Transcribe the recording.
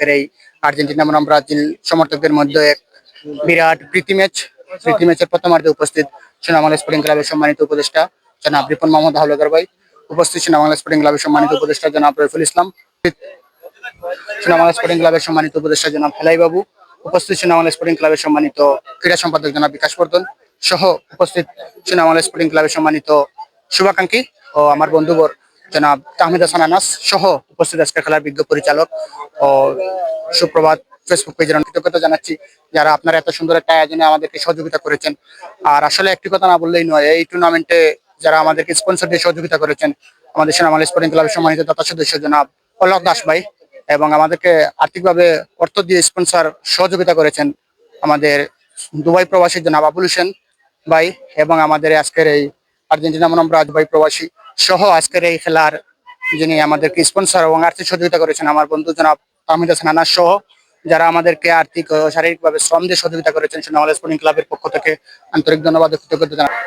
আজকের এই আর্জেন্টিনা বনাম ব্রাজিল সমর্থকদের মধ্যে এক বিরাট প্রীতি ম্যাচের প্রথমার্ধে উপস্থিত সোনামালা স্পোর্টিং ক্লাবের সম্মানিত উপদেষ্টা জনাব রিপন মোহাম্মদ হাওলাদার ভাই, উপস্থিত সোনামালা স্পোর্টিং ক্লাবের সম্মানিত উপদেষ্টা জনাব রইফুল ইসলাম, সোনামালা স্পোর্টিং ক্লাবের সম্মানিত উপদেষ্টা জনাব হেলাই বাবু, উপস্থিত সোনামালা স্পোর্টিং ক্লাবের সম্মানিত ক্রীড়া সম্পাদক জনাব বিকাশ বর্ধন সহ উপস্থিত সোনামালা স্পোর্টিং ক্লাবের সম্মানিত শুভাকাঙ্ক্ষী ও আমার বন্ধুবর জনাব তাহমিদ হাসান আনাস সহ উপস্থিত আজকের খেলার বিজ্ঞ পরিচালক ও সুপ্রভাত ফেসবুক পেজের কৃতজ্ঞতা জানাচ্ছি যারা আপনারা এত সুন্দর একটা আয়োজনে আমাদেরকে সহযোগিতা করেছেন। আর আসলে একটি কথা না বললেই নয়, এই টুর্নামেন্টে যারা আমাদেরকে স্পন্সর দিয়ে সহযোগিতা করেছেন আমাদের সোনামালা স্পোর্টিং ক্লাবের সম্মানিত দাতা সদস্য জনাব অলক দাস ভাই, এবং আমাদেরকে আর্থিকভাবে অর্থ দিয়ে স্পন্সর সহযোগিতা করেছেন আমাদের দুবাই প্রবাসী জনাব আবুল হোসেন ভাই, এবং আমাদের আজকের এই আর্জেন্টিনা বনাম ব্রাজিল ভাই প্রবাসী সহ আজকের এই খেলার যিনি আমাদেরকে স্পন্সর এবং আর্থিক সহযোগিতা করেছেন আমার বন্ধু জনাব তাহমিদ হাসান আনাস সহ যারা আমাদেরকে আর্থিক ও শারীরিকভাবে শ্রম দিয়ে সহযোগিতা করেছেন সোনামালা স্পোর্টিং ক্লাবের পক্ষ থেকে আন্তরিক ধন্যবাদ ও কৃতজ্ঞতা জানাই।